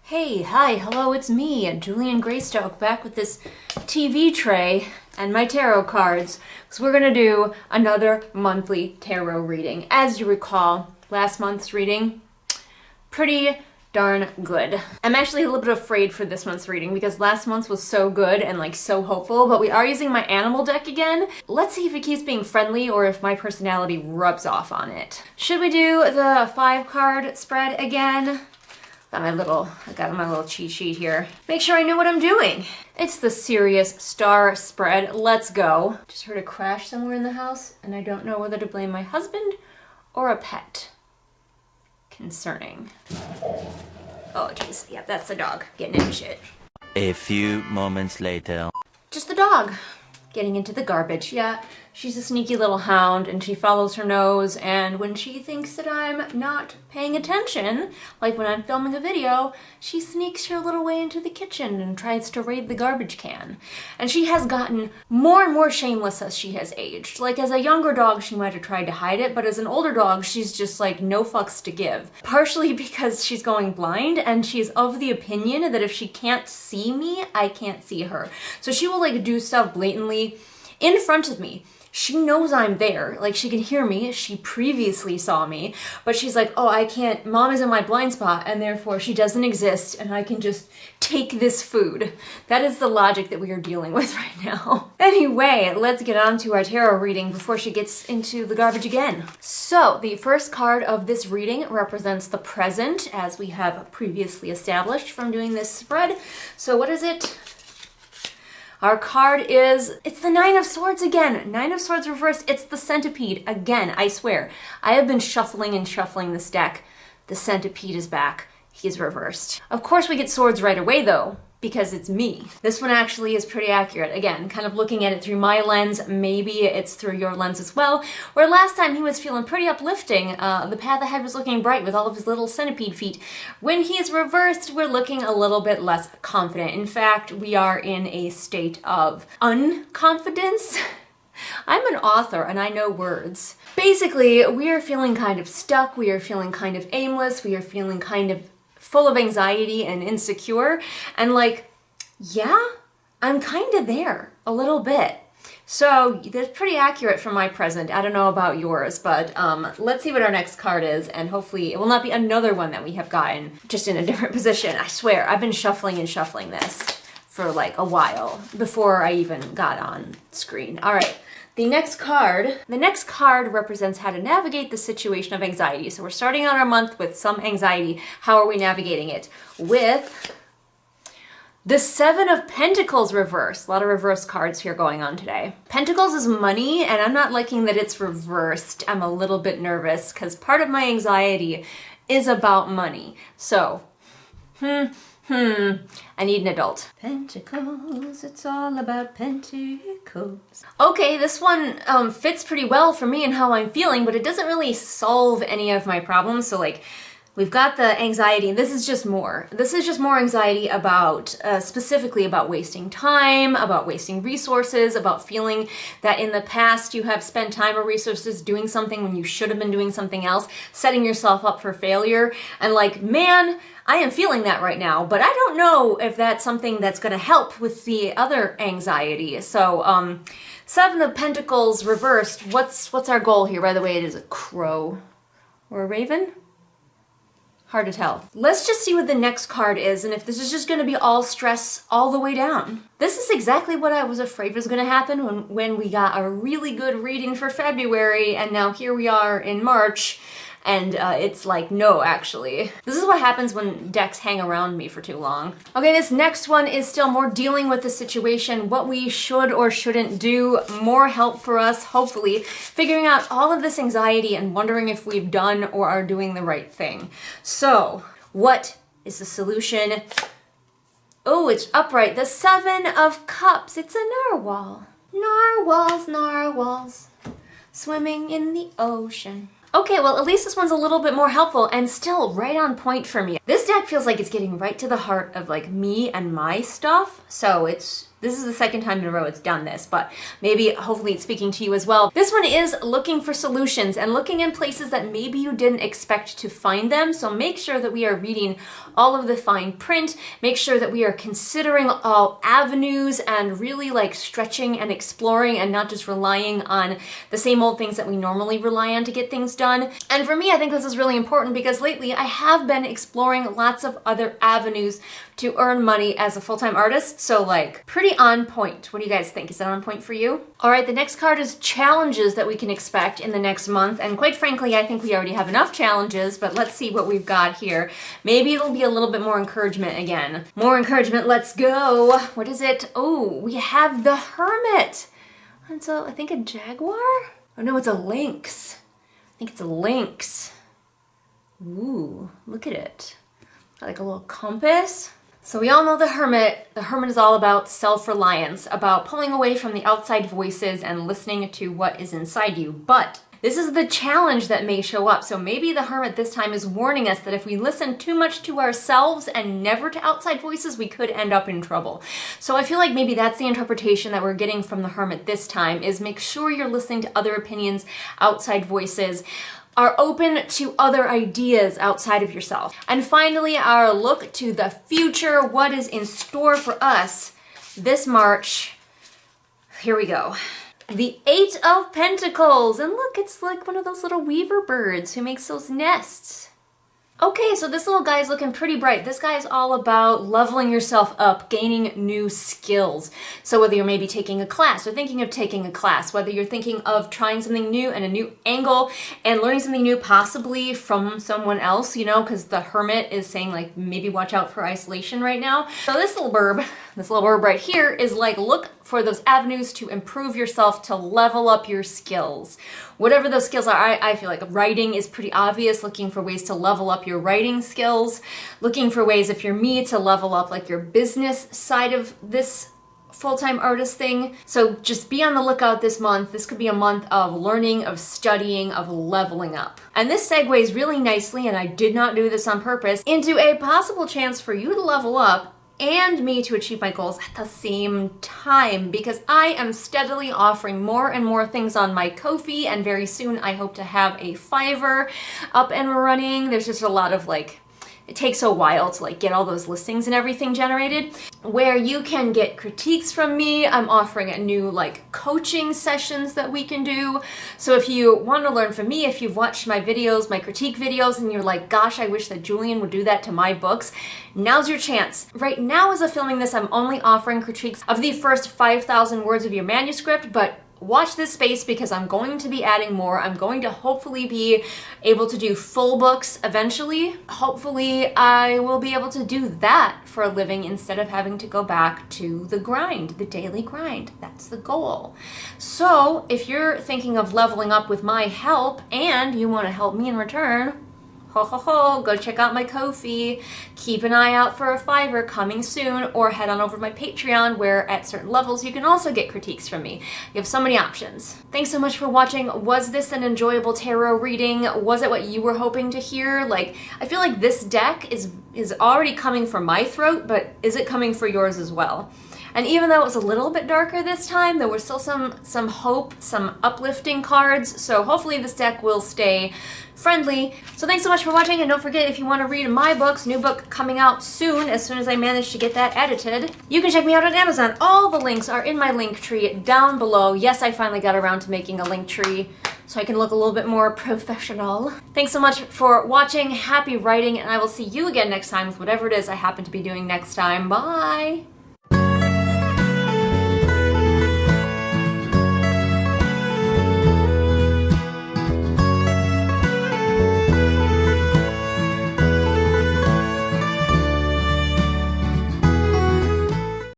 Hey, hi, hello, it's me, Julian Greystoke, back with this TV tray and my tarot cards. So we're gonna do another monthly tarot reading. As you recall, last month's reading, pretty darn good. I'm actually a little bit afraid for this month's reading because last month's was so good and like so hopeful, but we are using my animal deck again. Let's see if it keeps being friendly or if my personality rubs off on it. Should we do the 5-card spread again? I got my little cheat sheet here. Make sure I know what I'm doing. It's the Serious Star spread. Let's go. Just heard a crash somewhere in the house, and I don't know whether to blame my husband or a pet. Concerning. Oh, jeez. Yep, that's the dog getting into shit. A few moments later. Just the dog getting into the garbage. Yeah, she's a sneaky little hound and she follows her nose, and when she thinks that I'm not paying attention, like when I'm filming a video, she sneaks her little way into the kitchen and tries to raid the garbage can. And she has gotten more and more shameless as she has aged. Like as a younger dog, she might have tried to hide it, but as an older dog, she's just like no fucks to give. Partially because she's going blind and she's of the opinion that if she can't see me, I can't see her. So she will like do stuff blatantly in front of me. She knows I'm there, like she can hear me, she previously saw me, but she's like, oh, I can't, mom is in my blind spot and therefore she doesn't exist and I can just take this food. That is the logic that we are dealing with right now. Anyway, let's get on to our tarot reading before she gets into the garbage again. So, the first card of this reading represents the present, as we have previously established from doing this spread. So what is it? Our card is, it's the 9 of Swords again. 9 of Swords reversed. It's the Centipede again, I swear. I have been shuffling and shuffling this deck. The Centipede is back. He's reversed. Of course we get swords right away though, because it's me. This one actually is pretty accurate. Again, kind of looking at it through my lens, maybe it's through your lens as well. Where last time he was feeling pretty uplifting, the path ahead was looking bright with all of his little centipede feet. When he's reversed, we're looking a little bit less confident. In fact, we are in a state of unconfidence. I'm an author and I know words. Basically, we are feeling kind of stuck, we are feeling kind of aimless, we are feeling kind of full of anxiety and insecure, and like, yeah, I'm kind of there a little bit. So that's pretty accurate for my present. I don't know about yours, but let's see what our next card is, and hopefully it will not be another one that we have gotten just in a different position. I swear, I've been shuffling and shuffling this for like a while before I even got on screen. All right. The next card represents how to navigate the situation of anxiety. So we're starting out our month with some anxiety. How are we navigating it? With the 7 of Pentacles reversed. A lot of reverse cards here going on today. Pentacles is money, and I'm not liking that it's reversed. I'm a little bit nervous because part of my anxiety is about money. So, I need an adult. Pentacles, it's all about pentacles. Okay, this one fits pretty well for me and how I'm feeling, but it doesn't really solve any of my problems. So like, we've got the anxiety, and this is just more. This is just more anxiety about, specifically about wasting time, about wasting resources, about feeling that in the past you have spent time or resources doing something when you should have been doing something else, setting yourself up for failure. And like, man, I am feeling that right now, but I don't know if that's something that's gonna help with the other anxiety. So, 7 of Pentacles reversed. What's our goal here? By the way, it is a crow or a raven? Hard to tell. Let's just see what the next card is and if this is just gonna be all stress all the way down. This is exactly what I was afraid was gonna happen when we got a really good reading for February, and now here we are in March, and it's like, no, actually. This is what happens when decks hang around me for too long. Okay, this next one is still more dealing with the situation, what we should or shouldn't do, more help for us, hopefully, figuring out all of this anxiety and wondering if we've done or are doing the right thing. So, what is the solution? Oh, it's upright. The 7 of Cups. It's a narwhal. Narwhals, narwhals, swimming in the ocean. Okay, well, at least this one's a little bit more helpful and still right on point for me. This deck feels like it's getting right to the heart of like me and my stuff. So this This is the second time in a row it's done this, but maybe hopefully it's speaking to you as well. This one is looking for solutions and looking in places that maybe you didn't expect to find them. So make sure that we are reading all of the fine print. Make sure that we are considering all avenues and really like stretching and exploring and not just relying on the same old things that we normally rely on to get things done. And for me, I think this is really important because lately I have been exploring lots of other avenues to earn money as a full-time artist. So like pretty on point. What do you guys think? Is that on point for you? All right, the next card is challenges that we can expect in the next month. And quite frankly, I think we already have enough challenges, but let's see what we've got here. Maybe it'll be a little bit more encouragement again. More encouragement, let's go. What is it? Oh, we have the Hermit. It's I think a jaguar? Oh no, it's a lynx. I think it's a lynx. Ooh, look at it. Got like a little compass. So we all know the Hermit. The Hermit is all about self-reliance, about pulling away from the outside voices and listening to what is inside you. But this is the challenge that may show up. So maybe the Hermit this time is warning us that if we listen too much to ourselves and never to outside voices, we could end up in trouble. So I feel like maybe that's the interpretation that we're getting from the Hermit this time, is make sure you're listening to other opinions, outside voices, are open to other ideas outside of yourself. And finally, our look to the future, what is in store for us this March. Here we go. The Eight of Pentacles. And look, it's like one of those little weaver birds who makes those nests. Okay, so this little guy is looking pretty bright. This guy is all about leveling yourself up, gaining new skills. So whether you're maybe taking a class or thinking of taking a class, whether you're thinking of trying something new and a new angle and learning something new possibly from someone else, you know, because the Hermit is saying like maybe watch out for isolation right now. So this little burb right here is like look for those avenues to improve yourself, to level up your skills. Whatever those skills are, I feel like writing is pretty obvious, looking for ways to level up your writing skills, looking for ways, if you're me, to level up like your business side of this full-time artist thing. So just be on the lookout this month. This could be a month of learning, of studying, of leveling up. And this segues really nicely, and I did not do this on purpose, into a possible chance for you to level up and me to achieve my goals at the same time, because I am steadily offering more and more things on my Ko-fi, and very soon I hope to have a Fiverr up and running. There's just a lot of like, it takes a while to like get all those listings and everything generated, where you can get critiques from me. I'm offering a new like coaching sessions that we can do. So if you want to learn from me, if you've watched my videos, my critique videos, and you're like, gosh, I wish that Julian would do that to my books, now's your chance. Right now as of filming this, I'm only offering critiques of the first 5,000 words of your manuscript, but watch this space because I'm going to be adding more. I'm going to hopefully be able to do full books eventually. Hopefully I will be able to do that for a living instead of having to go back to the grind, the daily grind. That's the goal. So if you're thinking of leveling up with my help and you want to help me in return, go check out my Ko-fi. Keep an eye out for a Fiverr coming soon, or head on over to my Patreon, where at certain levels you can also get critiques from me. You have so many options. Thanks so much for watching. Was this an enjoyable tarot reading? Was it what you were hoping to hear? Like, I feel like this deck is already coming from my throat, but is it coming for yours as well? And even though it was a little bit darker this time, there was still some hope, some uplifting cards. So hopefully this deck will stay friendly. So thanks so much for watching, and don't forget, if you want to read my books, new book coming out soon, as soon as I manage to get that edited, you can check me out on Amazon. All the links are in my link tree down below. Yes, I finally got around to making a link tree so I can look a little bit more professional. Thanks so much for watching. Happy writing, and I will see you again next time with whatever it is I happen to be doing next time. Bye!